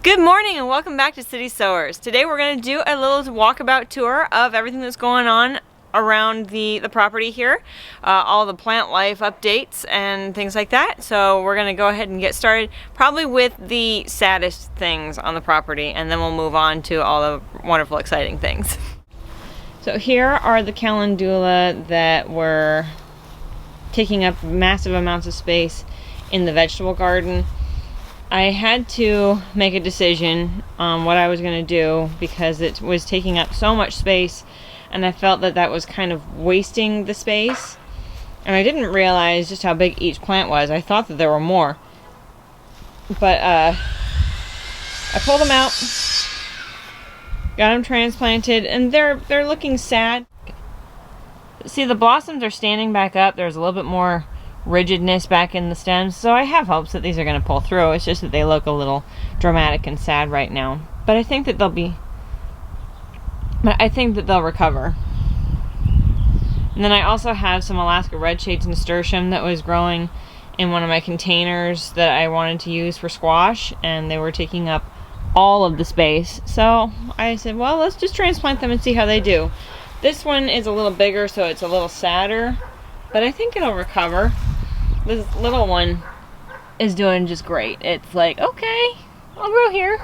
Good morning and welcome back to City Sowers. Today we're going to do a little walkabout tour of everything that's going on around the property here. All the plant life updates and things like that. So we're going to go ahead and get started probably with the saddest things on the property, and then we'll move on to all the wonderful exciting things. So here are the calendula that were taking up massive amounts of space in the vegetable garden. I had to make a decision on what I was going to do because it was taking up so much space, and I felt that that was kind of wasting the space. And I didn't realize just how big each plant was. I thought that there were more. But I pulled them out, got them transplanted, and they're looking sad. See, the blossoms are standing back up. There's a little bit more rigidness back in the stems, so I have hopes that these are going to pull through. It's just that they look a little dramatic and sad right now, but I think that they'll recover. And then I also have some Alaska red shades nasturtium that was growing in one of my containers that I wanted to use for squash, and they were taking up all of the space, so I said, well, let's just transplant them and see how they do. This one is a little bigger, so it's a little sadder, but I think it'll recover. This little one is doing just great. It's like, okay, I'll grow here.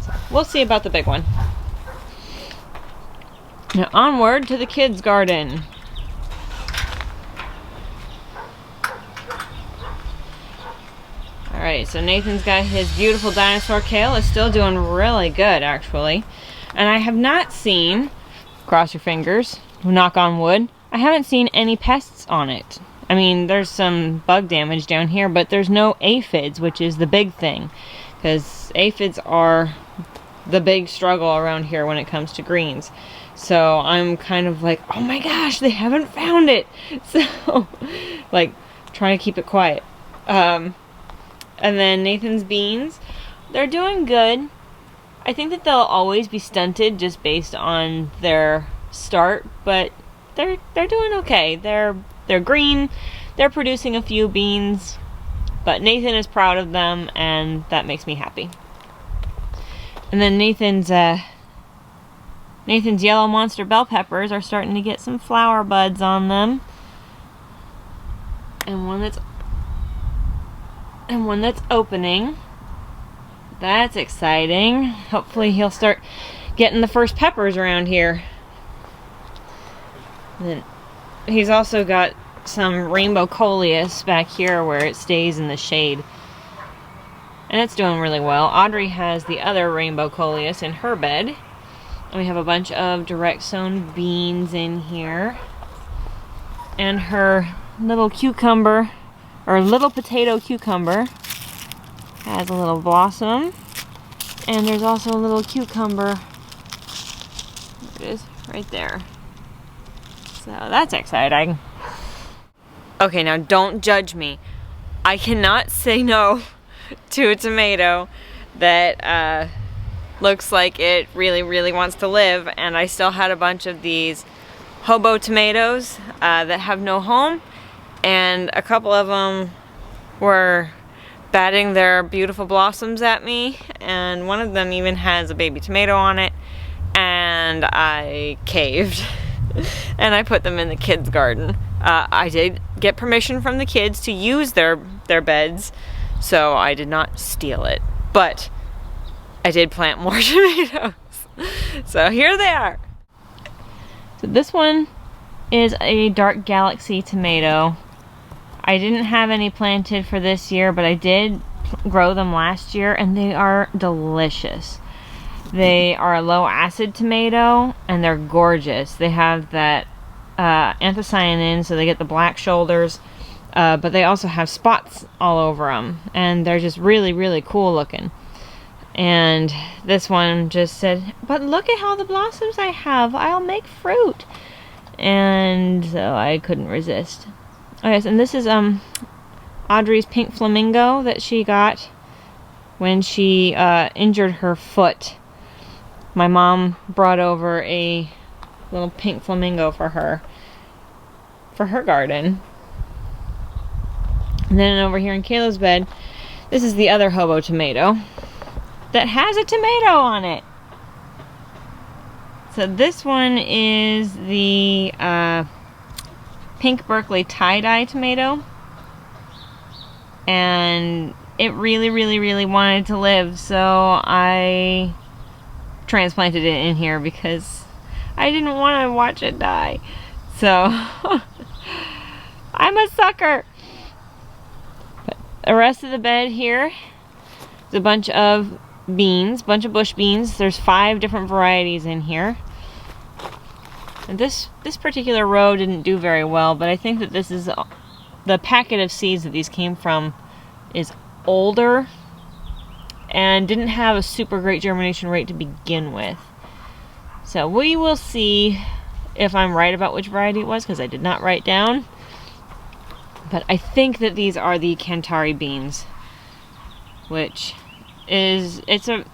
So we'll see about the big one. Now onward to the kids' garden. Alright, so Nathan's got his beautiful dinosaur kale. It's still doing really good, actually. And I have not seen, cross your fingers, knock on wood, I haven't seen any pests on it. I mean, there's some bug damage down here, but there's no aphids, which is the big thing. Because aphids are the big struggle around here when it comes to greens. So I'm kind of like, oh my gosh, they haven't found it. So, like, trying to keep it quiet. And then Nathan's beans, they're doing good. I think that they'll always be stunted just based on their start, but they're doing okay. They're green, they're producing a few beans, but Nathan is proud of them, and that makes me happy. And then Nathan's yellow monster bell peppers are starting to get some flower buds on them, and one that's opening. That's exciting. Hopefully he'll start getting the first peppers around here. And then he's also got some rainbow coleus back here where it stays in the shade. And it's doing really well. Audrey has the other rainbow coleus in her bed. And we have a bunch of direct sown beans in here. And her little cucumber, or little potato cucumber, has a little blossom. And there's also a little cucumber. There it is, right there. So that's exciting. Okay, now don't judge me. I cannot say no to a tomato that looks like it really, really wants to live, and I still had a bunch of these hobo tomatoes that have no home, and a couple of them were batting their beautiful blossoms at me, and one of them even has a baby tomato on it, and I caved. And I put them in the kids' garden. I did get permission from the kids to use their beds, so I did not steal it. But I did plant more tomatoes. So here they are. So this one is a dark galaxy tomato. I didn't have any planted for this year, but I did grow them last year, and they are delicious. They are a low acid tomato, and they're gorgeous. They have that anthocyanin, so they get the black shoulders, but they also have spots all over them, and they're just really, really cool looking. And this one just said, but look at all the blossoms I have. I'll make fruit. And so I couldn't resist. Okay, and this is Audrey's pink flamingo that she got when she injured her foot. My mom brought over a little pink flamingo for her garden. And then over here in Kayla's bed, this is the other hobo tomato. that has a tomato on it. So this one is the pink Berkeley tie-dye tomato. And it really wanted to live, so I transplanted it in here because I didn't want to watch it die. So I'm a sucker. But the rest of the bed here is a bunch of beans, bunch of bush beans. There's 5 different varieties in here. And this particular row didn't do very well, but I think that this is the packet of seeds that these came from is older and didn't have a super great germination rate to begin with. So we will see if I'm right about which variety it was, because I did not write down. But I think that these are the Cantari beans, which is, it's one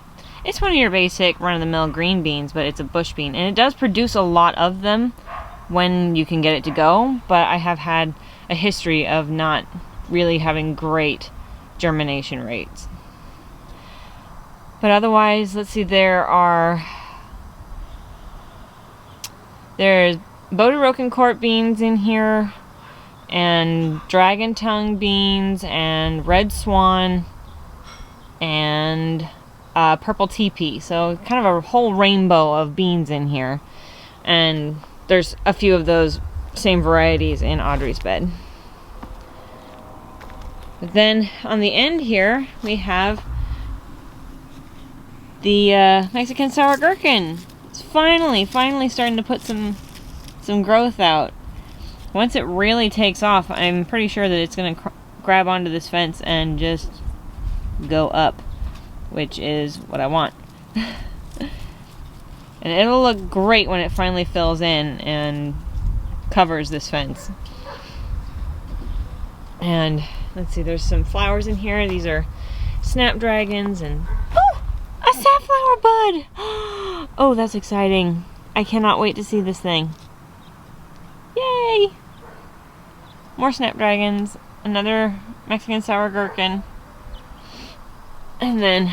of your basic run-of-the-mill green beans, but it's a bush bean. And it does produce a lot of them when you can get it to go, but I have had a history of not really having great germination rates. But otherwise, let's see, there's Boderoken court beans in here, and dragon tongue beans, and red swan, and purple teepee. So kind of a whole rainbow of beans in here. And there's a few of those same varieties in Audrey's bed. But then on the end here, we have the Mexican sour gherkin. It's finally starting to put some growth out. Once it really takes off, I'm pretty sure that it's going to grab onto this fence and just go up, which is what I want. And it'll look great when it finally fills in and covers this fence. And let's see, there's some flowers in here. These are snapdragons and... Oh! A safflower bud! Oh, that's exciting. I cannot wait to see this thing. Yay! More snapdragons. Another Mexican sour gherkin. And then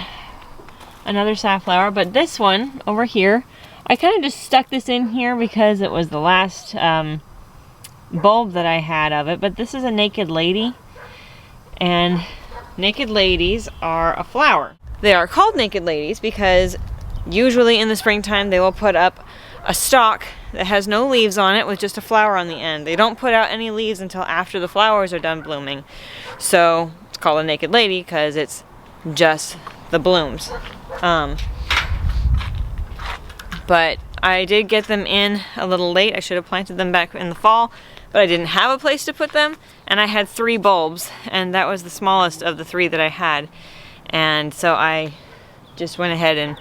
another safflower. But this one over here, I kind of just stuck this in here because it was the last bulb that I had of it. But this is a naked lady. And naked ladies are a flower. They are called naked ladies because usually in the springtime they will put up a stalk that has no leaves on it with just a flower on the end. They don't put out any leaves until after the flowers are done blooming. So it's called a naked lady because it's just the blooms. But I did get them in a little late. I should have planted them back in the fall, but I didn't have a place to put them, and I had 3 bulbs, and that was the smallest of the 3 that I had. And so I just went ahead and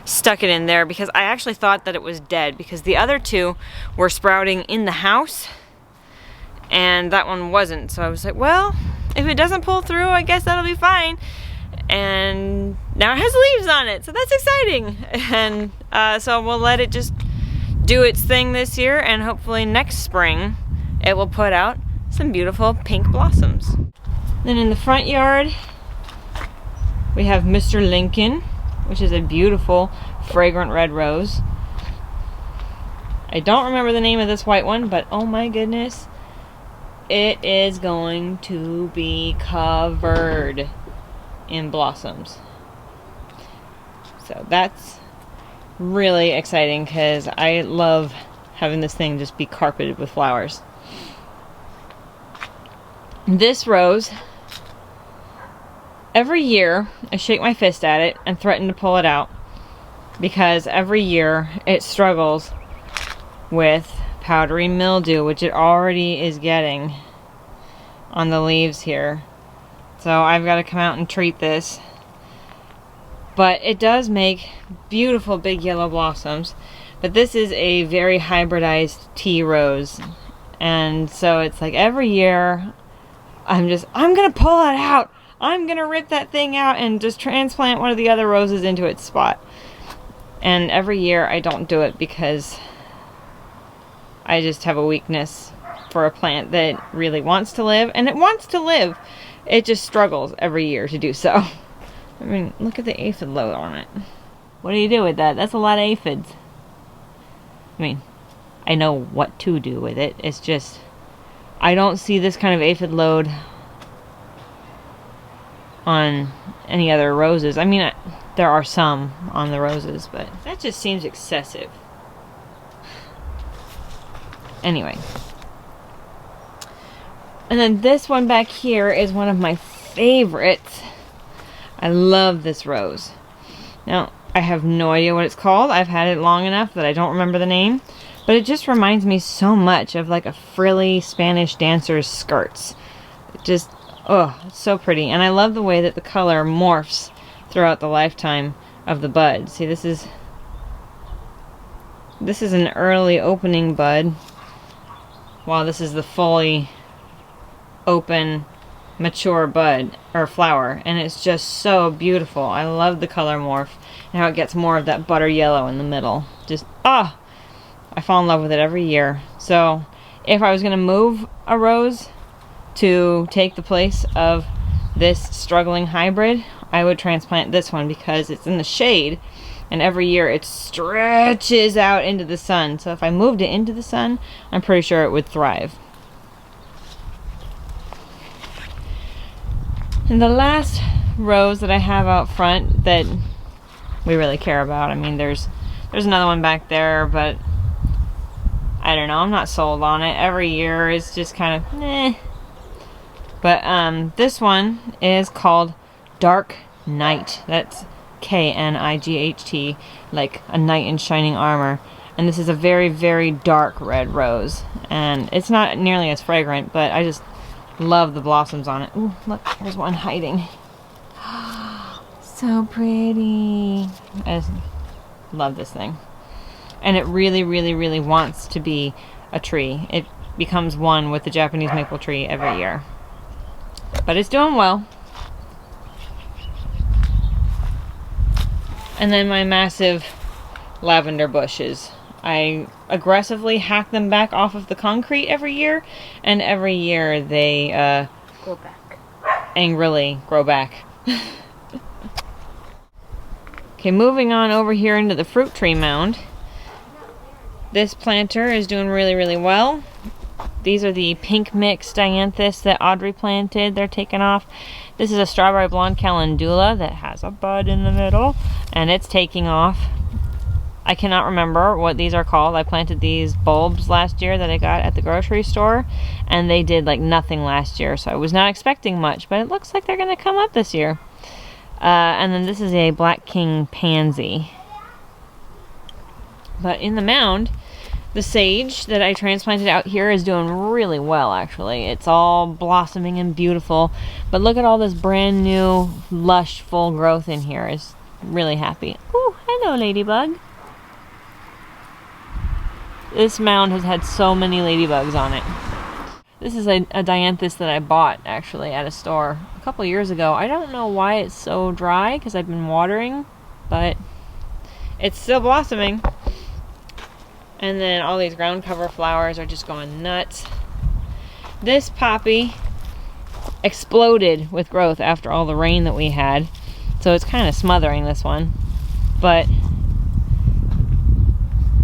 stuck it in there because I actually thought that it was dead because the other 2 were sprouting in the house and that one wasn't. So I was like, well, if it doesn't pull through, I guess that'll be fine. And now it has leaves on it, so that's exciting. And so we'll let it just do its thing this year, and hopefully next spring it will put out some beautiful pink blossoms. Then in the front yard we have Mr. Lincoln, which is a beautiful fragrant red rose. I don't remember the name of this white one, but oh my goodness, it is going to be covered in blossoms. So that's really exciting because I love having this thing just be carpeted with flowers. This rose, every year I shake my fist at it and threaten to pull it out because every year it struggles with powdery mildew, which it already is getting on the leaves here. So I've got to come out and treat this. But it does make beautiful big yellow blossoms. But this is a very hybridized tea rose. And so it's like every year I'm going to pull it out. I'm going to rip that thing out and just transplant one of the other roses into its spot. And every year I don't do it because I just have a weakness for a plant that really wants to live. And it wants to live. It just struggles every year to do so. I mean, look at the aphid load on it. What do you do with that? That's a lot of aphids. I mean, I know what to do with it. It's just, I don't see this kind of aphid load on any other roses. I mean, there are some on the roses, but that just seems excessive. Anyway. And then this one back here is one of my favorites. I love this rose. Now, I have no idea what it's called. I've had it long enough that I don't remember the name. But it just reminds me so much of like a frilly Spanish dancer's skirts. Just, oh, it's so pretty. And I love the way that the color morphs throughout the lifetime of the bud. See, this is an early opening bud, while this is the fully open, mature bud or flower, and it's just so beautiful. I love the color morph and how it gets more of that butter yellow in the middle. Just, I fall in love with it every year. So if I was going to move a rose to take the place of this struggling hybrid, I would transplant this one because it's in the shade, and every year it stretches out into the sun. So if I moved it into the sun, I'm pretty sure it would thrive. And the last rose that I have out front that we really care about, I mean, there's another one back there, but I don't know, I'm not sold on it. Every year is just kind of eh. But this one is called Dark Knight. That's Knight, like a knight in shining armor. And this is a very, very dark red rose. And it's not nearly as fragrant, but I just love the blossoms on it. Ooh, look, there's one hiding. So pretty. I just love this thing. And it really, really, really wants to be a tree. It becomes one with the Japanese maple tree every year. But it's doing well. And then my massive lavender bushes. I aggressively hack them back off of the concrete every year, and every year they grow back. Angrily grow back. Okay, moving on over here into the fruit tree mound. This planter is doing really, really well. These are the pink mix dianthus that Audrey planted. They're taking off. This is a strawberry blonde calendula that has a bud in the middle, and it's taking off. I cannot remember what these are called. I planted these bulbs last year that I got at the grocery store, and they did like nothing last year, so I was not expecting much, but it looks like they're going to come up this year. And then this is a Black King pansy. But in the mound, the sage that I transplanted out here is doing really well, actually. It's all blossoming and beautiful, but look at all this brand new, lush, full growth in here. It's really happy. Ooh, hello, ladybug. This mound has had so many ladybugs on it. This is a dianthus that I bought, actually, at a store a couple years ago. I don't know why it's so dry, because I've been watering, but it's still blossoming. And then all these ground cover flowers are just going nuts. This poppy exploded with growth after all the rain that we had, so it's kind of smothering this one, but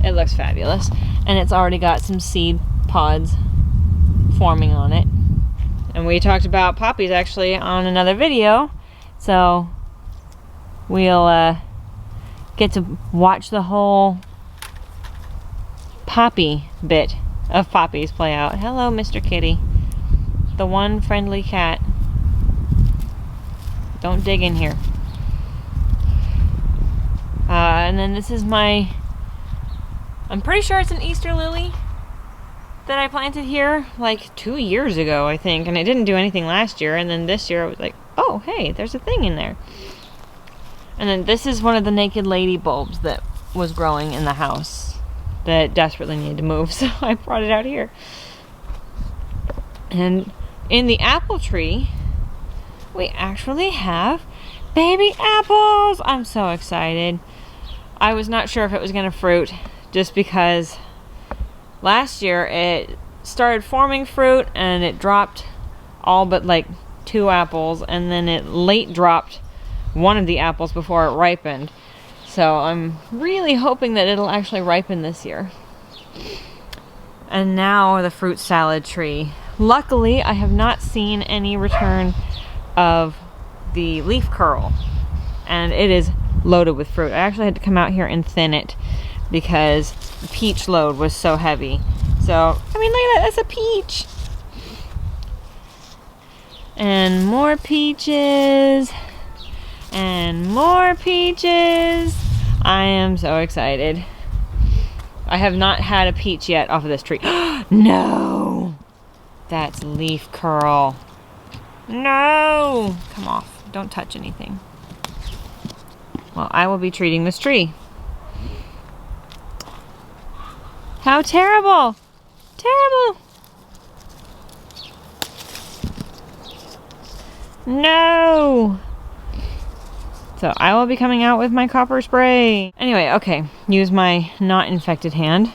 it looks fabulous. And it's already got some seed pods forming on it. And we talked about poppies actually on another video, so we'll get to watch the whole poppy bit of poppies play out. Hello, Mr. Kitty, the one friendly cat. Don't dig in here. And then this is my, I'm pretty sure it's an Easter lily that I planted here like 2 years ago, I think, and it didn't do anything last year, and then this year I was like, oh hey, there's a thing in there. And then this is one of the naked lady bulbs that was growing in the house that desperately needed to move, so I brought it out here. And in the apple tree, we actually have baby apples. I'm so excited. I was not sure if it was going to fruit, just because last year it started forming fruit and it dropped all but like 2 apples, and then it late dropped one of the apples before it ripened. So I'm really hoping that it'll actually ripen this year. And now the fruit salad tree. Luckily, I have not seen any return of the leaf curl. And it is loaded with fruit. I actually had to come out here and thin it because the peach load was so heavy. So, I mean, look at that, that's a peach. And more peaches. And more peaches. I am so excited. I have not had a peach yet off of this tree. No! That's leaf curl. No! Come off. Don't touch anything. Well, I will be treating this tree. How terrible! Terrible! No! So I will be coming out with my copper spray. Anyway, okay. Use my not infected hand.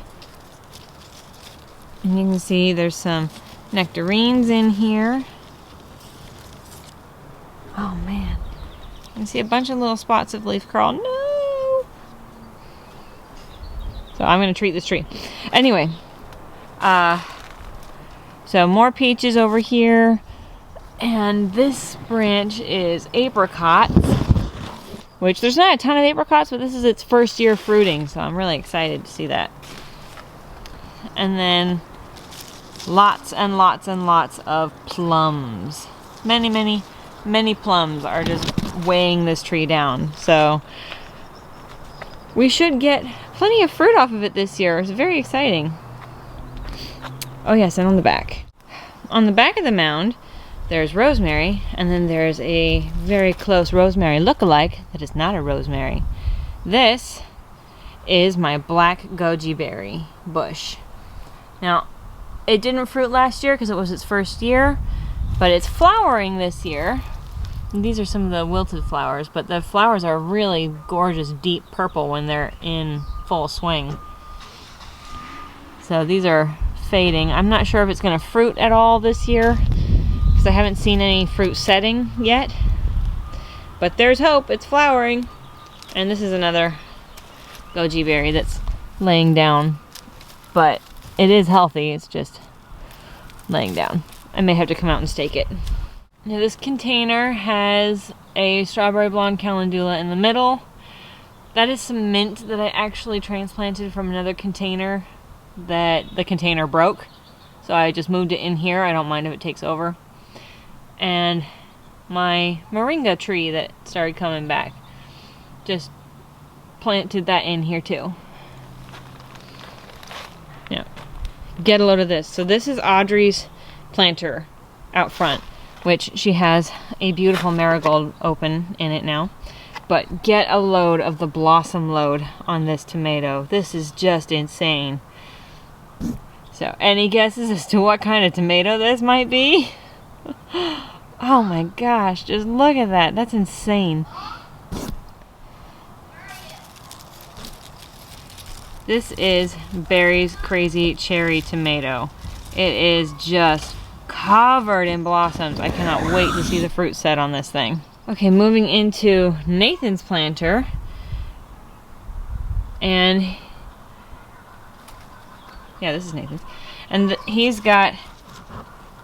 And you can see there's some nectarines in here. Oh man. You can see a bunch of little spots of leaf curl. No! So I'm going to treat this tree. Anyway. So more peaches over here. And this branch is apricots. Which, there's not a ton of apricots, but this is its first year fruiting, so I'm really excited to see that. And then lots and lots and lots of plums. Many, many, many plums are just weighing this tree down. So we should get plenty of fruit off of it this year. It's very exciting. Oh yes, and on the back. On the back of the mound, there's rosemary, and then there's a very close rosemary look-alike that is not a rosemary. This is my black goji berry bush. Now, it didn't fruit last year because it was its first year, but it's flowering this year. And these are some of the wilted flowers, but the flowers are really gorgeous deep purple when they're in full swing. So these are fading. I'm not sure if it's going to fruit at all this year, because I haven't seen any fruit setting yet. But there's hope. It's flowering. And this is another goji berry that's laying down. But it is healthy. It's just laying down. I may have to come out and stake it. Now this container has a strawberry blonde calendula in the middle. That is some mint that I actually transplanted from another container that the container broke. So I just moved it in here. I don't mind if it takes over. And my moringa tree that started coming back, just planted that in here too. Yeah. Get a load of this. So this is Audrey's planter out front, which she has a beautiful marigold open in it now. But get a load of the blossom load on this tomato. This is just insane. So, any guesses as to what kind of tomato this might be? Oh my gosh, just look at that. That's insane. This is Barry's Crazy Cherry Tomato. It is just covered in blossoms. I cannot wait to see the fruit set on this thing. Okay, moving into Nathan's planter. And yeah, this is Nathan's. And he's got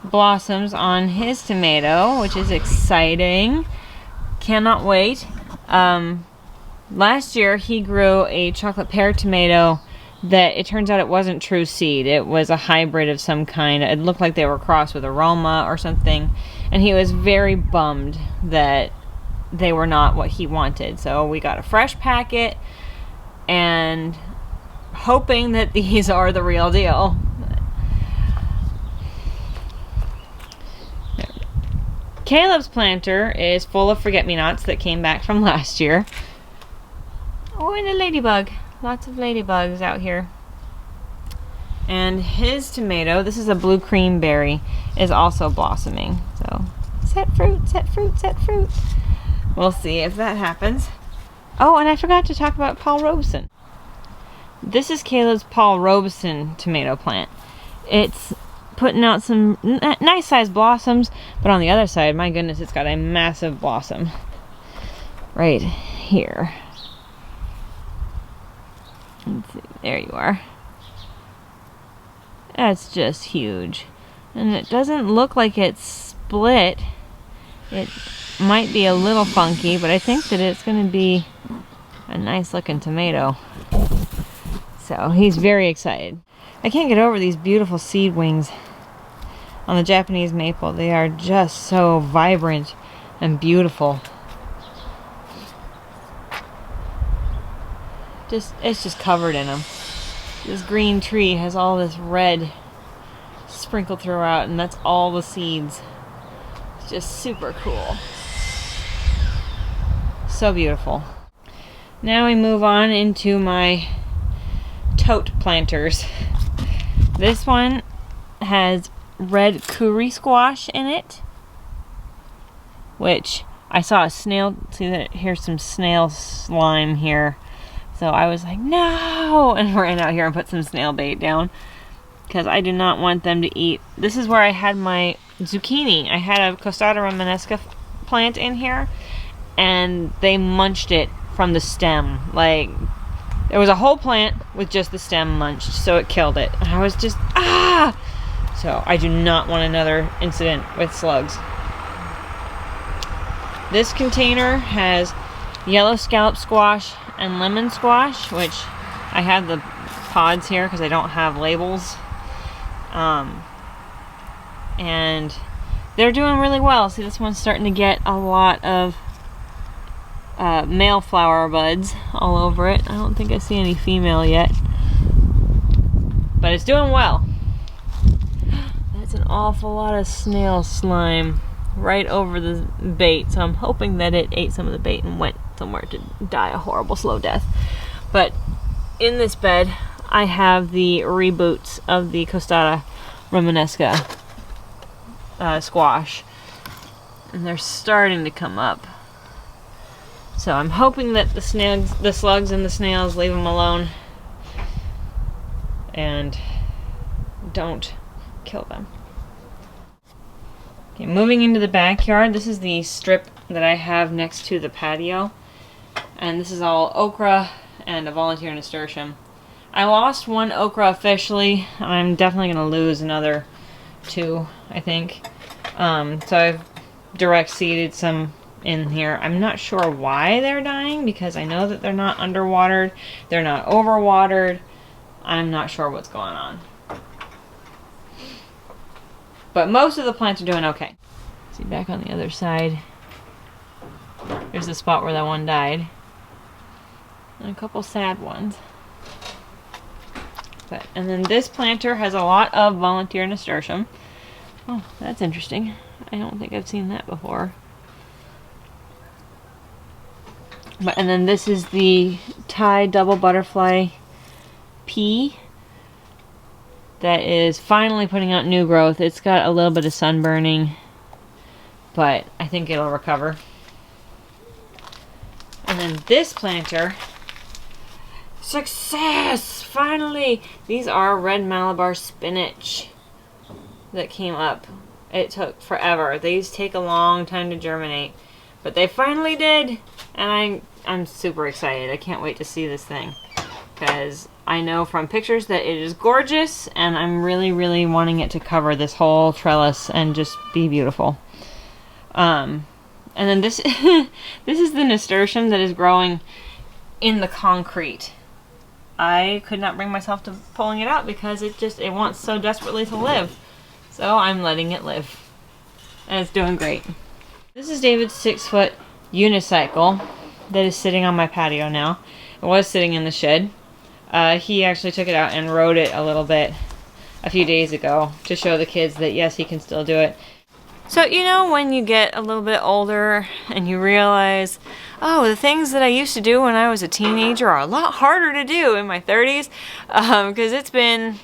blossoms on his tomato, which is exciting. Cannot wait. Last year he grew a chocolate pear tomato that it turns out it wasn't true seed. It was a hybrid of some kind. It looked like they were crossed with aroma or something. And he was very bummed that they were not what he wanted. So we got a fresh packet and hoping that these are the real deal. Caleb's planter is full of forget-me-nots that came back from last year. Oh, and a ladybug. Lots of ladybugs out here. And his tomato, this is a blue cream berry, is also blossoming. So, set fruit, set fruit, set fruit. We'll see if that happens. Oh, and I forgot to talk about Paul Robeson. This is Caleb's Paul Robeson tomato plant. It's putting out some nice sized blossoms, but on the other side, my goodness, it's got a massive blossom. right here. Let's see, there you are. That's just huge. And it doesn't look like it's split. It might be a little funky, but I think that it's going to be a nice looking tomato. So he's very excited. I can't get over these beautiful seed wings on the Japanese maple. They are just so vibrant and beautiful. It's just covered in them. This green tree has all this red sprinkled throughout, and that's all the seeds. It's just super cool. So beautiful. Now we move on into my tote planters. This one has red curry squash in it, which I saw a snail. See that? Here's some snail slime here. So I was like, no! And ran out here and put some snail bait down because I do not want them to eat. This is where I had my zucchini. I had a Costata romanesca plant in here, and they munched it from the stem. Like, there was a whole plant with just the stem munched, so it killed it. And I was just, ah! So I do not want another incident with slugs. This container has yellow scallop squash and lemon squash, which I have the pods here because I don't have labels. And they're doing really well. See, this one's starting to get a lot of male flower buds all over it. I don't think I see any female yet, but it's doing well. That's an awful lot of snail slime right over the bait, so I'm hoping that it ate some of the bait and went somewhere to die a horrible slow death. But in this bed I have the reboots of the Costata romanesca squash, and they're starting to come up. So I'm hoping that the slugs and the snails leave them alone and don't kill them. Okay, moving into the backyard, this is the strip that I have next to the patio. And this is all okra and a volunteer nasturtium. I lost one okra officially. I'm definitely going to lose another 2, I think. So I've direct seeded some in here. I'm not sure why they're dying because I know that they're not underwatered. They're not overwatered. I'm not sure what's going on. But most of the plants are doing okay. See, back on the other side, there's the spot where that one died. And a couple sad ones. And then this planter has a lot of volunteer nasturtium. Oh, that's interesting. I don't think I've seen that before. And then this is the Thai double butterfly pea that is finally putting out new growth. It's got a little bit of sunburning, but I think it'll recover. And then this planter, success! Finally! These are red Malabar spinach that came up. It took forever. These take a long time to germinate, but they finally did, and I'm super excited. I can't wait to see this thing because I know from pictures that it is gorgeous, and I'm really, really wanting it to cover this whole trellis and just be beautiful. And then this this is the nasturtium that is growing in the concrete. I could not bring myself to pulling it out because it wants so desperately to live. So I'm letting it live. And it's doing great. This is David's 6-foot unicycle that is sitting on my patio now. It was sitting in the shed. He actually took it out and rode it a little bit a few days ago to show the kids that yes, he can still do it. So, you know, when you get a little bit older and you realize, oh, the things that I used to do when I was a teenager are a lot harder to do in my 30s, because it's been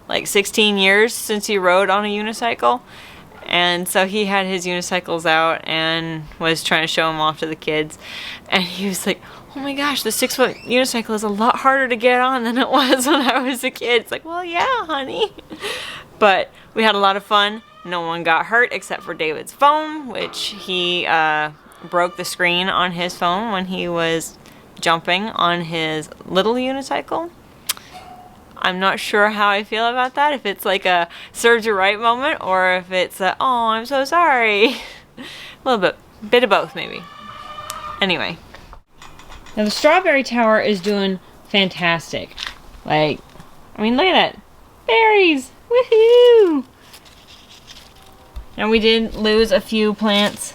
like 16 years since he rode on a unicycle. And so he had his unicycles out and was trying to show them off to the kids. And he was like, oh my gosh, the 6-foot unicycle is a lot harder to get on than it was when I was a kid. It's like, well, yeah, honey. But we had a lot of fun. No one got hurt except for David's phone, which he broke the screen on his phone when he was jumping on his little unicycle. I'm not sure how I feel about that, if it's like a serves you right moment or if it's a, oh, I'm so sorry. A little bit of both maybe. Anyway. Now the strawberry tower is doing fantastic. Like, I mean, look at that. Berries! Woohoo! Now we did lose a few plants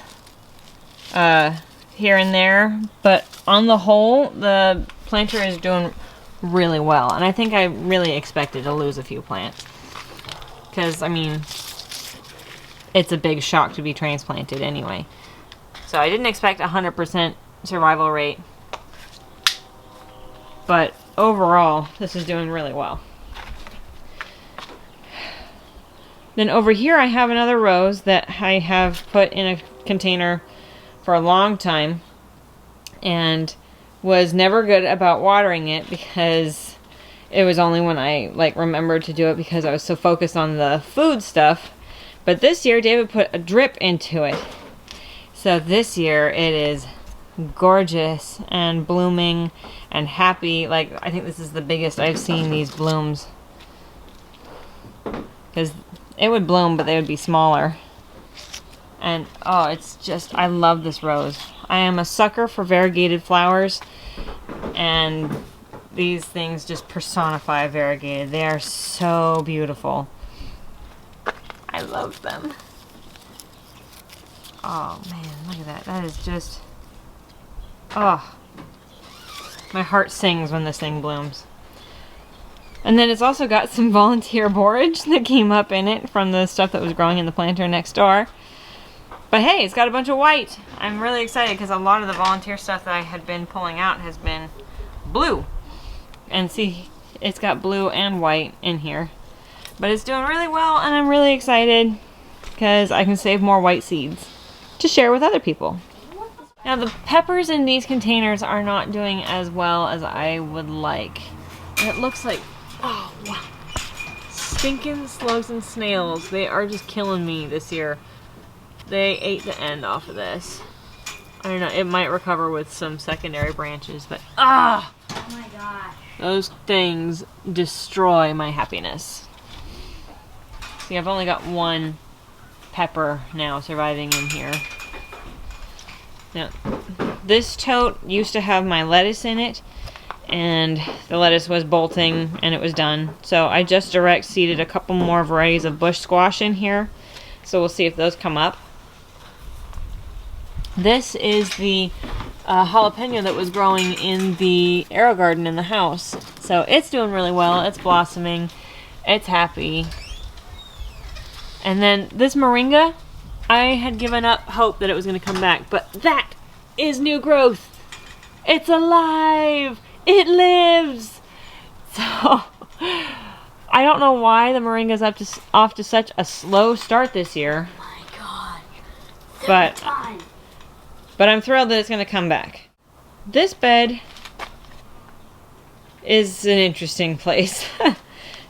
here and there, but on the whole, the planter is doing really well. And I think I really expected to lose a few plants. Because, I mean, it's a big shock to be transplanted anyway. So I didn't expect 100% survival rate. But overall, this is doing really well. Then over here I have another rose that I have put in a container for a long time and was never good about watering it because it was only when I remembered to do it because I was so focused on the food stuff. But this year David put a drip into it. So this year it is gorgeous and blooming and happy. Like, I think this is the biggest I've seen these blooms. Because it would bloom, but they would be smaller. And, oh, it's just, I love this rose. I am a sucker for variegated flowers. And these things just personify variegated. They are so beautiful. I love them. Oh, man, look at that. That is just, oh. My heart sings when this thing blooms. And then it's also got some volunteer borage that came up in it from the stuff that was growing in the planter next door. But hey, it's got a bunch of white. I'm really excited because a lot of the volunteer stuff that I had been pulling out has been blue. And see, it's got blue and white in here. But it's doing really well and I'm really excited because I can save more white seeds to share with other people. Now the peppers in these containers are not doing as well as I would like. And it looks like, oh wow, stinking slugs and snails. They are just killing me this year. They ate the end off of this. I don't know, it might recover with some secondary branches, but oh my gosh. Those things destroy my happiness. See, I've only got one pepper now surviving in here. Now, this tote used to have my lettuce in it, and the lettuce was bolting, and it was done. So I just direct seeded a couple more varieties of bush squash in here. So we'll see if those come up. This is the jalapeno that was growing in the arrow garden in the house. So it's doing really well. It's blossoming. It's happy. And then this moringa, I had given up hope that it was going to come back, but that is new growth. It's alive. It lives. So I don't know why the moringa's off to such a slow start this year. Oh my god. But I'm thrilled that it's going to come back. This bed is an interesting place.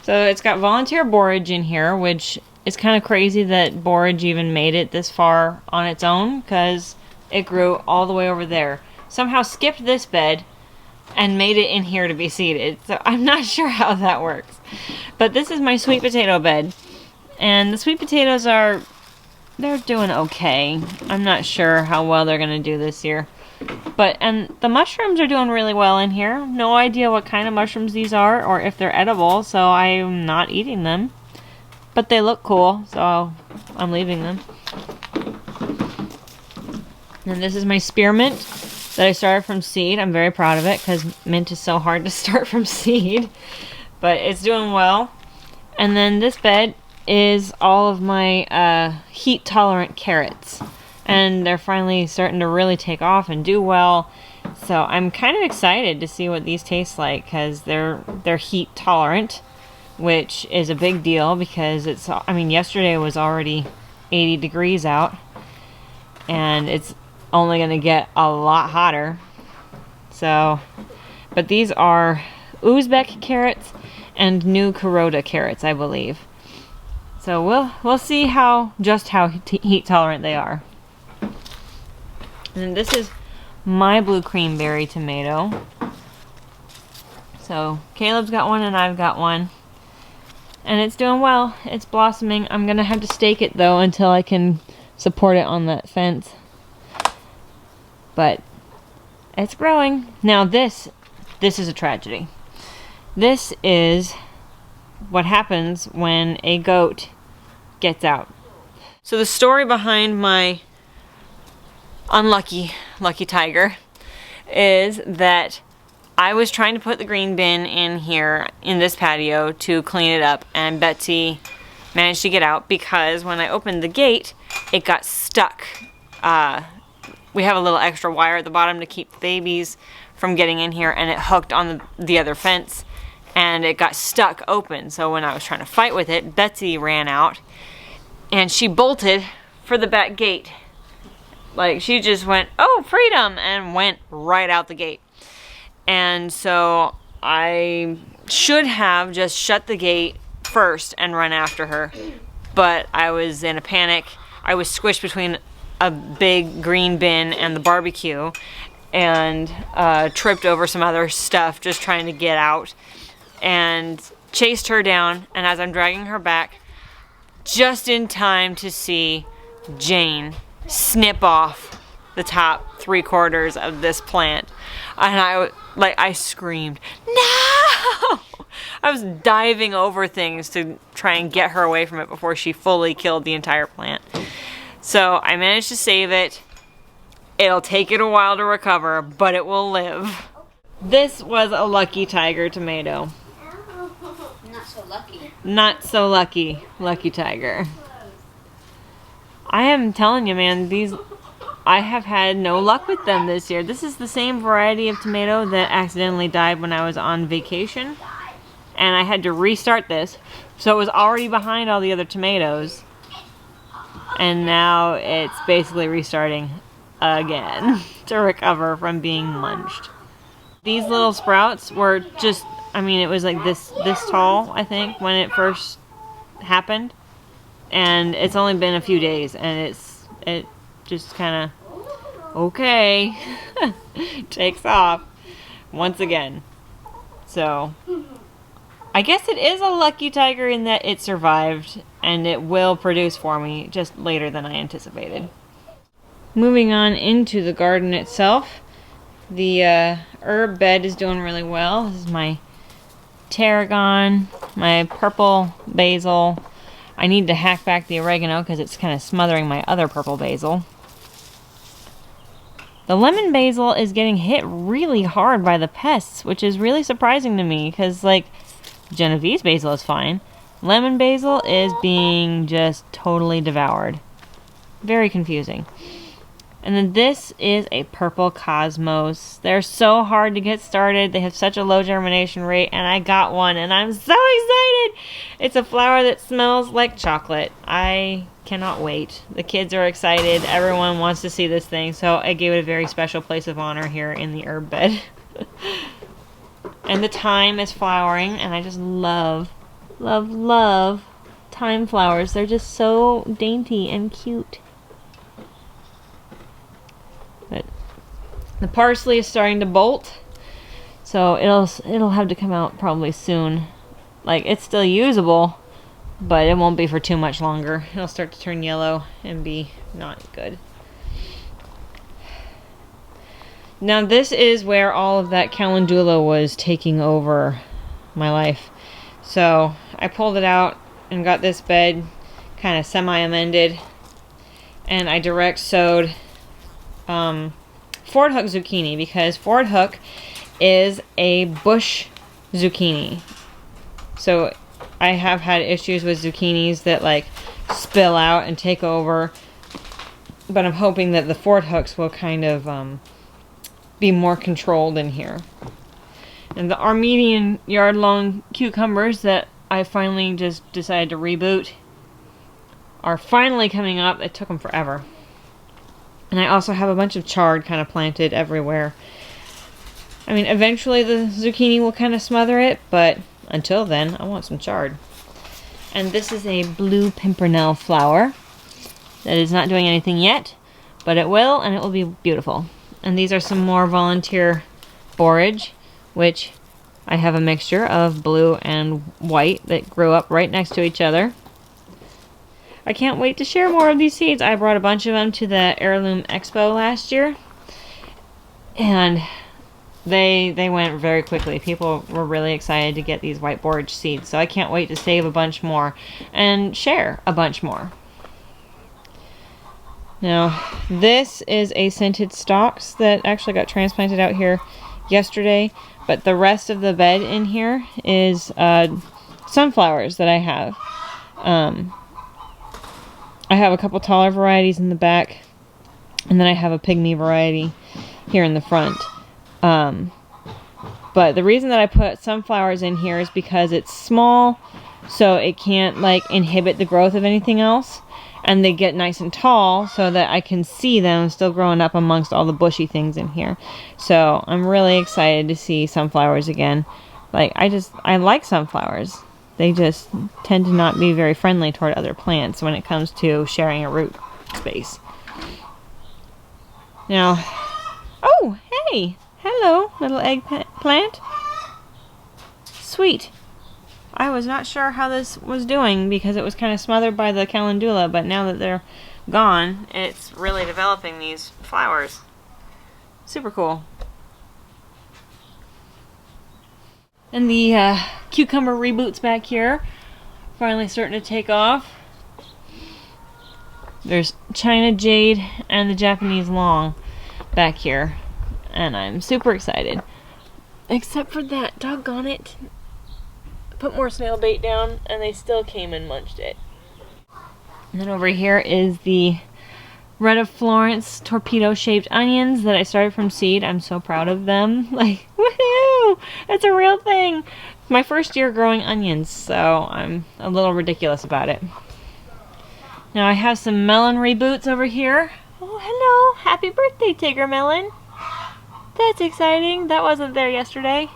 So it's got volunteer borage in here, which it's kind of crazy that borage even made it this far on its own because it grew all the way over there. Somehow skipped this bed and made it in here to be seeded. So I'm not sure how that works. But this is my sweet potato bed. And the sweet potatoes they're doing okay. I'm not sure how well they're going to do this year. And the mushrooms are doing really well in here. No idea what kind of mushrooms these are or if they're edible, so I'm not eating them. But they look cool, so I'm leaving them. And this is my spearmint that I started from seed. I'm very proud of it because mint is so hard to start from seed. But it's doing well. And then this bed is all of my heat-tolerant carrots. And they're finally starting to really take off and do well. So I'm kind of excited to see what these taste like because they're heat-tolerant, which is a big deal because yesterday was already 80 degrees out and it's only going to get a lot hotter. So, but these are Uzbek carrots and new Kuroda carrots, I believe. So we'll see how heat tolerant they are. And then this is my blue creamberry tomato. So Caleb's got one and I've got one. And it's doing well. It's blossoming. I'm going to have to stake it though until I can support it on that fence. But it's growing. Now this is a tragedy. This is what happens when a goat gets out. So the story behind my unlucky tiger is that I was trying to put the green bin in here in this patio to clean it up, and Betsy managed to get out because when I opened the gate, it got stuck. We have a little extra wire at the bottom to keep the babies from getting in here, and it hooked on the other fence, and it got stuck open. So when I was trying to fight with it, Betsy ran out, and she bolted for the back gate. Like, she just went, "Oh, freedom," and went right out the gate. And so I should have just shut the gate first and run after her. But I was in a panic. I was squished between a big green bin and the barbecue and tripped over some other stuff just trying to get out and chased her down. And as I'm dragging her back, just in time to see Jane snip off the top 3/4 of this plant. And I screamed, "No!" I was diving over things to try and get her away from it before she fully killed the entire plant. So I managed to save it. It'll take it a while to recover, but it will live. This was a lucky tiger tomato. Not so lucky. Not so lucky, lucky tiger. I am telling you, man, I have had no luck with them this year. This is the same variety of tomato that accidentally died when I was on vacation. And I had to restart this. So it was already behind all the other tomatoes. And now it's basically restarting again to recover from being munched. These little sprouts were just, I mean, it was like this tall, I think, when it first happened. And it's only been a few days, and it just kind of, okay, takes off once again. So I guess it is a lucky tiger in that it survived, and it will produce for me just later than I anticipated. Moving on into the garden itself, the herb bed is doing really well. This is my tarragon, my purple basil. I need to hack back the oregano because it's kind of smothering my other purple basil. The lemon basil is getting hit really hard by the pests, which is really surprising to me because, like, Genovese basil is fine. Lemon basil is being just totally devoured. Very confusing. And then this is a purple cosmos. They're so hard to get started. They have such a low germination rate, and I got one, and I'm so excited! It's a flower that smells like chocolate. I cannot wait. The kids are excited. Everyone wants to see this thing, so I gave it a very special place of honor here in the herb bed. And the thyme is flowering, and I just love, love, love thyme flowers. They're just so dainty and cute. But the parsley is starting to bolt, so it'll have to come out probably soon. Like, it's still usable, but it won't be for too much longer. It'll start to turn yellow and be not good. Now this is where all of that calendula was taking over my life. So I pulled it out and got this bed kind of semi-amended, and I direct sowed Ford Hook zucchini, because Ford Hook is a bush zucchini. So I have had issues with zucchinis that like spill out and take over, but I'm hoping that the Ford Hooks will kind of be more controlled in here. And the Armenian yard-long cucumbers that I finally just decided to reboot are finally coming up. It took them forever. And I also have a bunch of chard kind of planted everywhere. I mean, eventually the zucchini will kind of smother it, but until then, I want some chard. And this is a blue pimpernel flower that is not doing anything yet, but it will, and it will be beautiful. And these are some more volunteer forage, which I have a mixture of blue and white that grew up right next to each other. I can't wait to share more of these seeds. I brought a bunch of them to the Heirloom Expo last year, and they went very quickly. People were really excited to get these white borage seeds, so I can't wait to save a bunch more and share a bunch more. Now, this is a scented stalks that actually got transplanted out here yesterday, but the rest of the bed in here is sunflowers that I have. I have a couple taller varieties in the back, and then I have a pygmy variety here in the front. But the reason that I put sunflowers in here is because it's small, so it can't like inhibit the growth of anything else. And they get nice and tall so that I can see them still growing up amongst all the bushy things in here. So I'm really excited to see sunflowers again. Like, I like sunflowers. They just tend to not be very friendly toward other plants when it comes to sharing a root space. Now, oh, hey! Hello, little eggplant. Sweet. I was not sure how this was doing because it was kind of smothered by the calendula, but now that they're gone, it's really developing these flowers. Super cool. And the cucumber reboots back here finally starting to take off. There's China Jade and the Japanese Long back here, and I'm super excited. Except for that, doggone it. Put more snail bait down and they still came and munched it. And then over here is the Red of Florence torpedo shaped onions that I started from seed. I'm so proud of them. Like, woohoo! It's a real thing. My first year growing onions, so I'm a little ridiculous about it. Now I have some melon reboots over here. Oh, hello! Happy birthday, Tigger Melon! That's exciting. That wasn't there yesterday.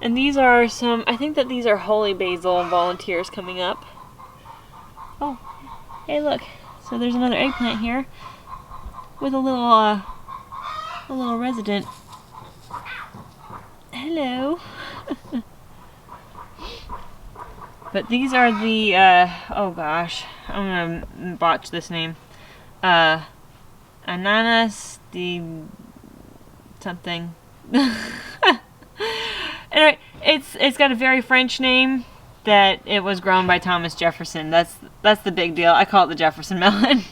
And these are some, I think that these are holy basil volunteers coming up. Oh, hey look. So there's another eggplant here with a little resident. Hello. But these are the, oh gosh, I'm gonna botch this name. Ananas de something. Anyway, it's got a very French name that it was grown by Thomas Jefferson. That's the big deal. I call it the Jefferson melon.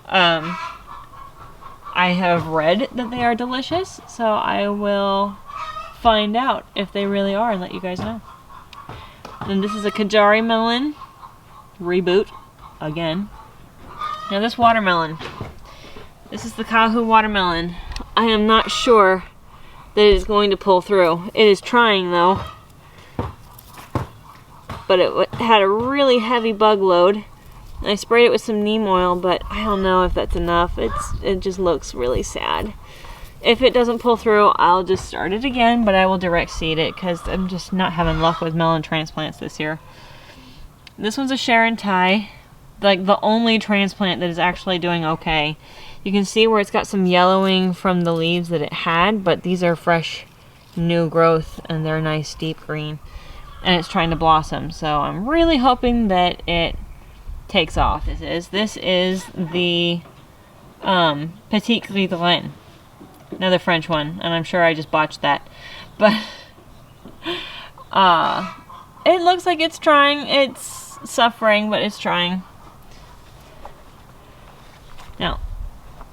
I have read that they are delicious, so I will find out if they really are and let you guys know. And this is a Kajari melon reboot again. Now this watermelon. This is the Kahu watermelon. I am not sure that it is going to pull through. It is trying though. But it had a really heavy bug load. I sprayed it with some neem oil, but I don't know if that's enough. It just looks really sad. If it doesn't pull through, I'll just start it again, but I will direct seed it because I'm just not having luck with melon transplants this year. This one's a Sharon Thai, like the only transplant that is actually doing okay. You can see where it's got some yellowing from the leaves that it had, but these are fresh, new growth, and they're nice deep green. And it's trying to blossom, so I'm really hoping that it takes off. This is the Petit Gridlin, another French one, and I'm sure I just botched that. But it looks like it's trying. It's suffering, but it's trying. Now,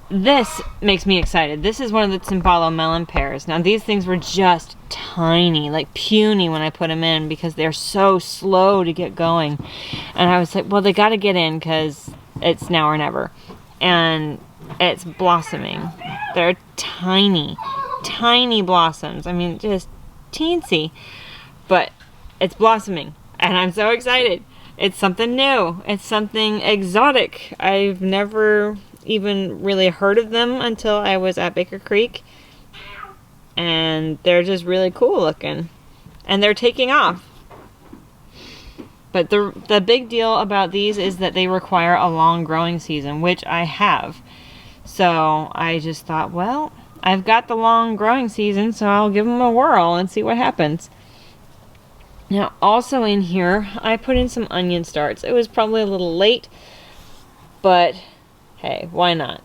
this makes me excited. This is one of the Timbalo melon pears. Now these things were just tiny, like puny when I put them in because they're so slow to get going. And I was like, well, they got to get in because it's now or never. And it's blossoming. They're tiny, tiny blossoms. I mean, just teensy. But it's blossoming. And I'm so excited. It's something new. It's something exotic. I've never even really heard of them until I was at Baker Creek, and they're just really cool looking, and they're taking off. But the big deal about these is that they require a long growing season, which I have. So I just thought, well, I've got the long growing season, so I'll give them a whirl and see what happens. Now, also in here, I put in some onion starts. It was probably a little late, but hey, why not?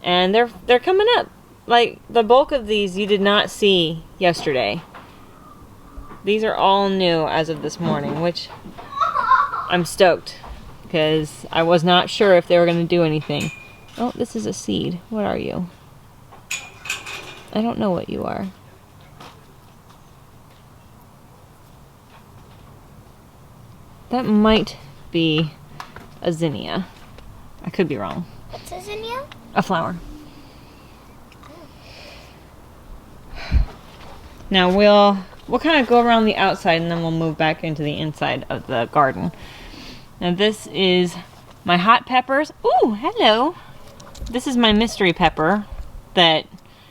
And they're coming up. Like, the bulk of these you did not see yesterday. These are all new as of this morning, which I'm stoked, because I was not sure if they were going to do anything. Oh, this is a seed. What are you? I don't know what you are. That might be a zinnia. I could be wrong. What's a zinnia? A flower. Now we'll kind of go around the outside and then we'll move back into the inside of the garden. Now this is my hot peppers. Ooh, hello. This is my mystery pepper that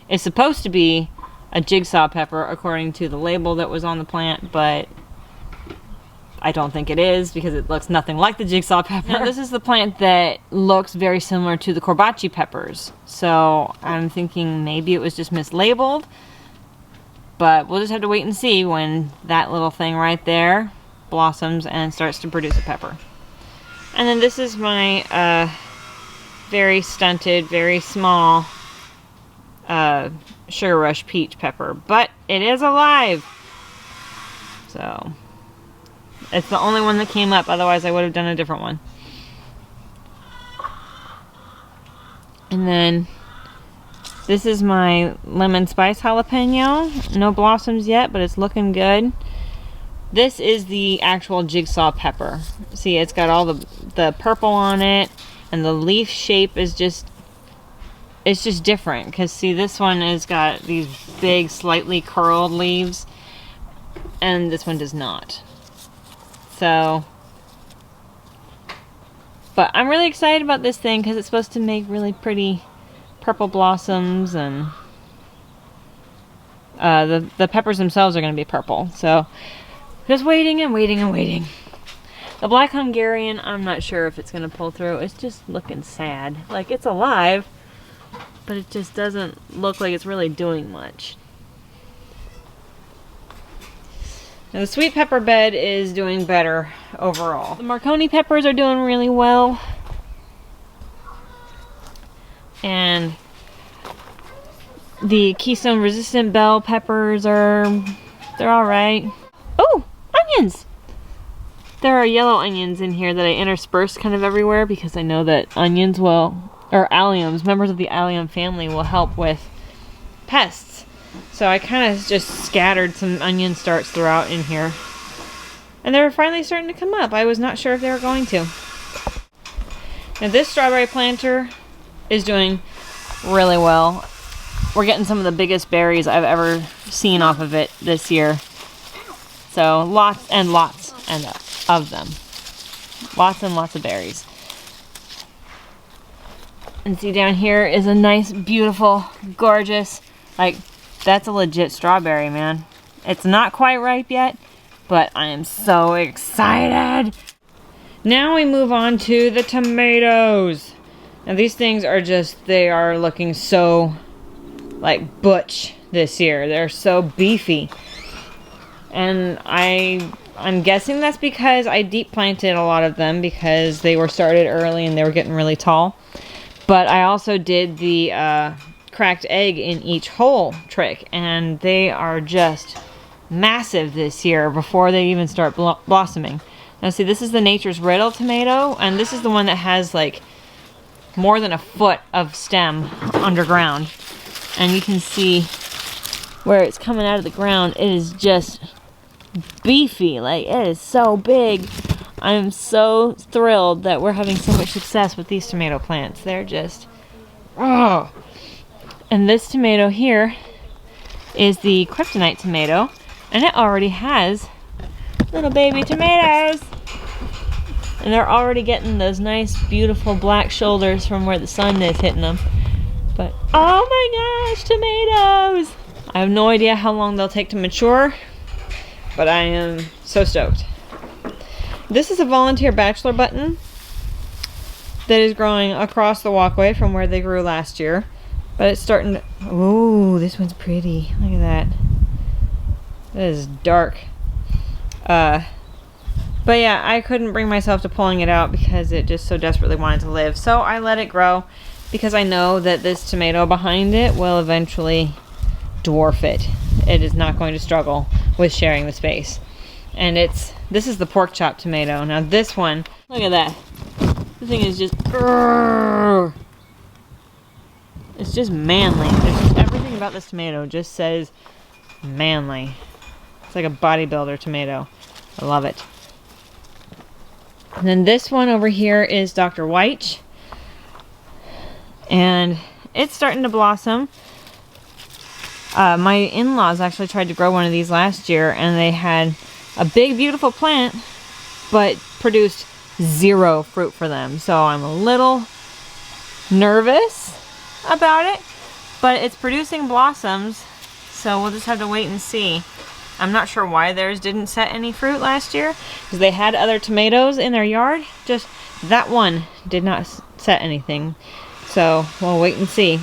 is supposed to be a jigsaw pepper according to the label that was on the plant, but I don't think it is because it looks nothing like the jigsaw pepper. Now, this is the plant that looks very similar to the corbaci peppers. So I'm thinking maybe it was just mislabeled, but we'll just have to wait and see when that little thing right there blossoms and starts to produce a pepper. And then this is my very stunted, very small Sugar Rush peach pepper, but it is alive. So it's the only one that came up, otherwise I would have done a different one. And then this is my lemon spice jalapeno. No blossoms yet, but it's looking good. This is the actual jigsaw pepper. See, it's got all the purple on it, and the leaf shape is just, it's just different. Because see, this one has got these big, slightly curled leaves, and this one does not. So, but I'm really excited about this thing because it's supposed to make really pretty purple blossoms, and the peppers themselves are going to be purple. So, just waiting and waiting and waiting. The Black Hungarian, I'm not sure if it's going to pull through. It's just looking sad. Like, it's alive, but it just doesn't look like it's really doing much. Now, the sweet pepper bed is doing better overall. The Marconi peppers are doing really well. And the Keystone resistant bell peppers they're alright. Oh, onions! There are yellow onions in here that I intersperse kind of everywhere because I know that onions or alliums, members of the allium family, will help with pests. So I kind of just scattered some onion starts throughout in here. And they're finally starting to come up. I was not sure if they were going to. Now this strawberry planter is doing really well. We're getting some of the biggest berries I've ever seen off of it this year. So lots and lots of them. Lots and lots of berries. And see, down here is a nice, beautiful, gorgeous, like, that's a legit strawberry, man. It's not quite ripe yet, but I am so excited. Now we move on to the tomatoes. Now these things are just, they are looking so, like, butch this year. They're so beefy. And I'm guessing that's because I deep planted a lot of them because they were started early and they were getting really tall. But I also did the cracked egg in each hole trick, and they are just massive this year before they even start blossoming. Now see, this is the Nature's Riddle tomato, and this is the one that has like more than a foot of stem underground. And you can see where it's coming out of the ground, it is just beefy. Like, it is so big. I'm so thrilled that we're having so much success with these tomato plants. They're just, oh. And this tomato here is the kryptonite tomato, and it already has little baby tomatoes. And they're already getting those nice, beautiful black shoulders from where the sun is hitting them. But, oh my gosh, tomatoes! I have no idea how long they'll take to mature, but I am so stoked. This is a volunteer bachelor button that is growing across the walkway from where they grew last year. But it's starting to... Ooh, this one's pretty. Look at that. That is dark. But yeah, I couldn't bring myself to pulling it out because it just so desperately wanted to live. So I let it grow because I know that this tomato behind it will eventually dwarf it. It is not going to struggle with sharing the space. And this is the pork chop tomato. Now this one, look at that. The thing is just... It's just manly. There's just everything about this tomato just says manly. It's like a bodybuilder tomato. I love it. And then this one over here is Dr. White. And it's starting to blossom. My in-laws actually tried to grow one of these last year, and they had a big, beautiful plant, but produced 0 fruit for them. So I'm a little nervous about it, but it's producing blossoms, so we'll just have to wait and see. I'm not sure why theirs didn't set any fruit last year, because they had other tomatoes in their yard. Just that one did not set anything, so we'll wait and see.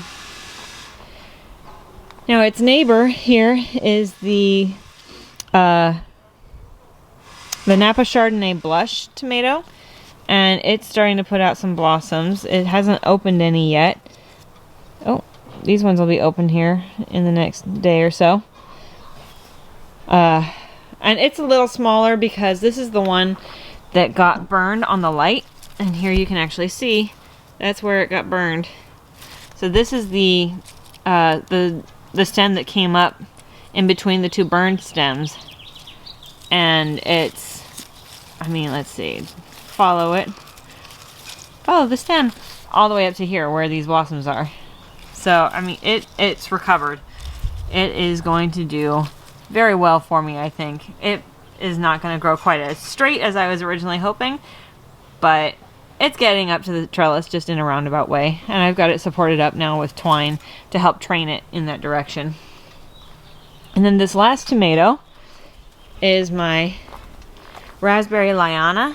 Now its neighbor here is the Napa Chardonnay Blush tomato, and it's starting to put out some blossoms. It hasn't opened any yet. Oh, these ones will be open here in the next day or so. And it's a little smaller because this is the one that got burned on the light. And here you can actually see that's where it got burned. So this is the stem that came up in between the 2 burned stems. And it's, I mean, let's see, follow it. Follow the stem all the way up to here where these blossoms are. So, I mean, it's recovered. It is going to do very well for me, I think. It is not going to grow quite as straight as I was originally hoping, but it's getting up to the trellis just in a roundabout way. And I've got it supported up now with twine to help train it in that direction. And then this last tomato is my Raspberry Liana,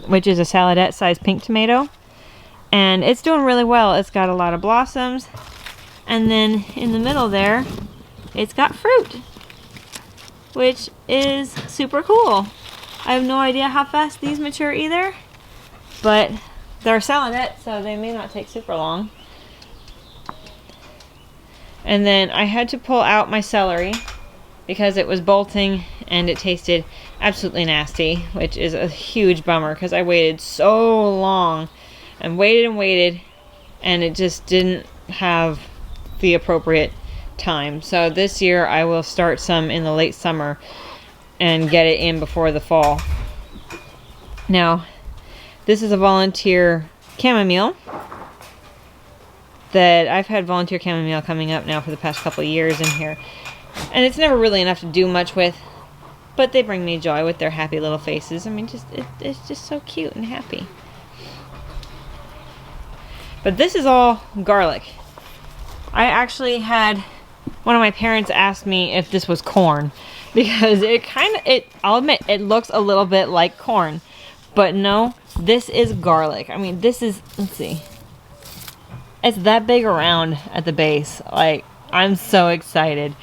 which is a saladette-sized pink tomato. And it's doing really well. It's got a lot of blossoms. And then in the middle there, it's got fruit, which is super cool. I have no idea how fast these mature either, but they're saladette, so they may not take super long. And then I had to pull out my celery because it was bolting and it tasted absolutely nasty, which is a huge bummer because I waited so long and waited, and it just didn't have the appropriate time. So this year I will start some in the late summer and get it in before the fall. Now, this is a volunteer chamomile that I've had volunteer chamomile coming up now for the past couple of years in here. And it's never really enough to do much with, but they bring me joy with their happy little faces. I mean, it's just so cute and happy. But this is all garlic. I actually had one of my parents ask me if this was corn, because I'll admit, it looks a little bit like corn, but no, this is garlic. I mean, this is, let's see, it's that big around at the base. Like, I'm so excited.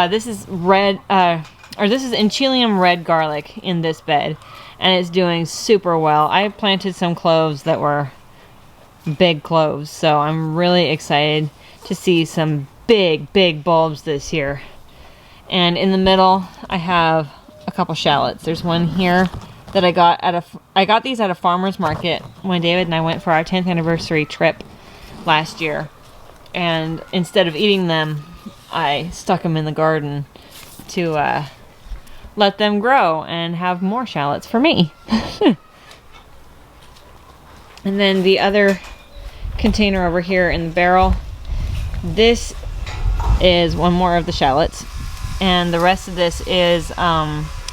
This is red, this is Enchilium red garlic in this bed, and it's doing super well. I planted some cloves that were big cloves, so I'm really excited to see some big bulbs this year. And in the middle I have a couple shallots. There's one here that I got these at a farmer's market when David and I went for our 10th anniversary trip last year, and instead of eating them I stuck them in the garden to let them grow and have more shallots for me. And then the other container over here in the barrel, this is one more of the shallots, and the rest of this is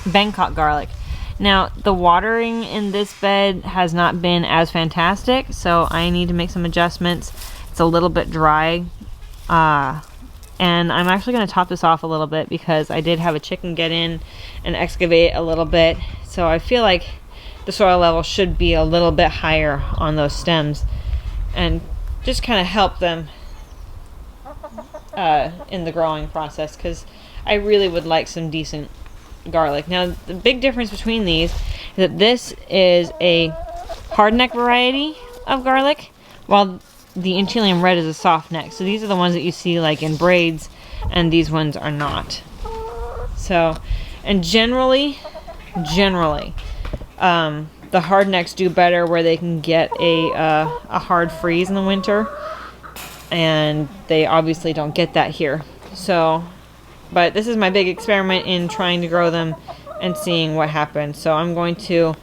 Bangkok garlic. Now, the watering in this bed has not been as fantastic, so I need to make some adjustments. It's a little bit dry, and I'm actually going to top this off a little bit because I did have a chicken get in and excavate a little bit, so I feel like the soil level should be a little bit higher on those stems, and just kind of help them in the growing process, because I really would like some decent garlic. Now the big difference between these is that this is a hardneck variety of garlic, while the Antilium Red is a soft neck. So these are the ones that you see like in braids, and these ones are not. So, and generally, the hard necks do better where they can get a hard freeze in the winter, and they obviously don't get that here. So, but this is my big experiment in trying to grow them and seeing what happens. So I'm going to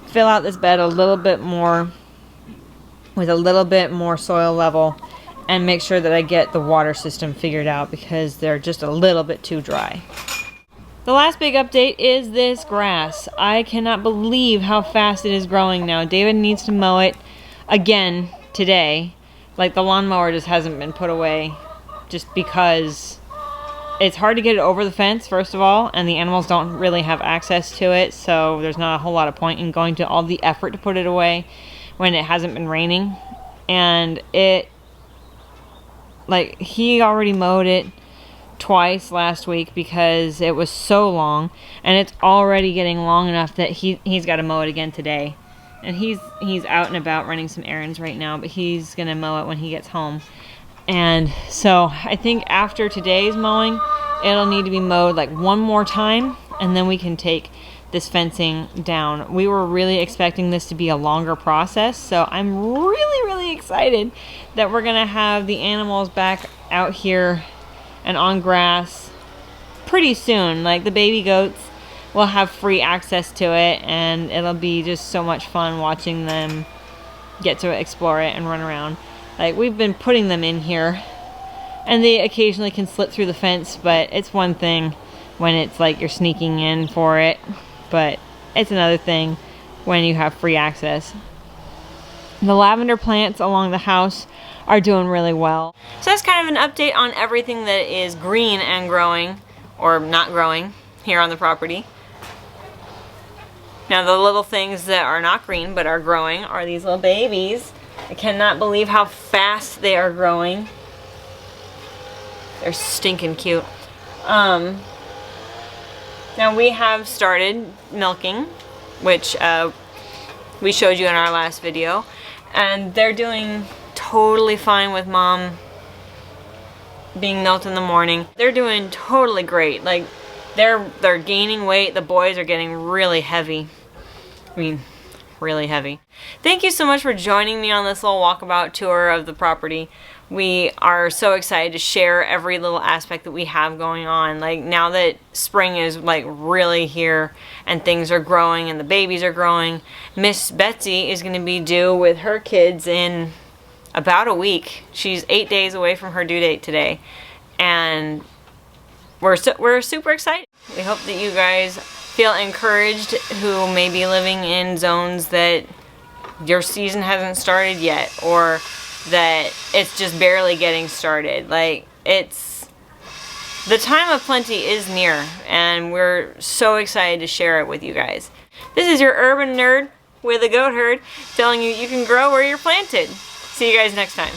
fill out this bed a little bit more with a little bit more soil level, and make sure that I get the water system figured out, because they're just a little bit too dry. The last big update is this grass. I cannot believe how fast it is growing now. David needs to mow it again today. Like, the lawnmower just hasn't been put away, just because it's hard to get it over the fence, first of all, and the animals don't really have access to it, so there's not a whole lot of point in going to all the effort to put it away when it hasn't been raining. And it, like, he already mowed it twice last week because it was so long, and it's already getting long enough that he's got to mow it again today. And he's out and about running some errands right now, but he's gonna mow it when he gets home. And so I think after today's mowing, it'll need to be mowed like one more time, and then we can take this fencing down. We were really expecting this to be a longer process, so I'm really excited that we're gonna have the animals back out here and on grass pretty soon. Like, the baby goats will have free access to it, and it'll be just so much fun watching them get to explore it and run around. Like, we've been putting them in here, and they occasionally can slip through the fence, but it's one thing when it's like you're sneaking in for it, but it's another thing when you have free access. The lavender plants along the house are doing really well. So that's kind of an update on everything that is green and growing, or not growing, here on the property. Now, the little things that are not green but are growing are these little babies. I cannot believe how fast they are growing. They're stinking cute. Now we have started milking, which we showed you in our last video, and they're doing totally fine with Mom being milked in the morning. They're doing totally great. Like, they're gaining weight. The boys are getting really heavy. I mean, really heavy. Thank you so much for joining me on this little walkabout tour of the property. We are so excited to share every little aspect that we have going on. Like, now that spring is like really here and things are growing and the babies are growing, Miss Betsy is going to be due with her kids in about a week. She's 8 days away from her due date today, and we're super excited. We hope that you guys feel encouraged who may be living in zones that your season hasn't started yet, or that it's just barely getting started. Like, it's, the time of plenty is near, and we're so excited to share it with you guys. This is your urban nerd with a goat herd telling you you can grow where you're planted. See you guys next time.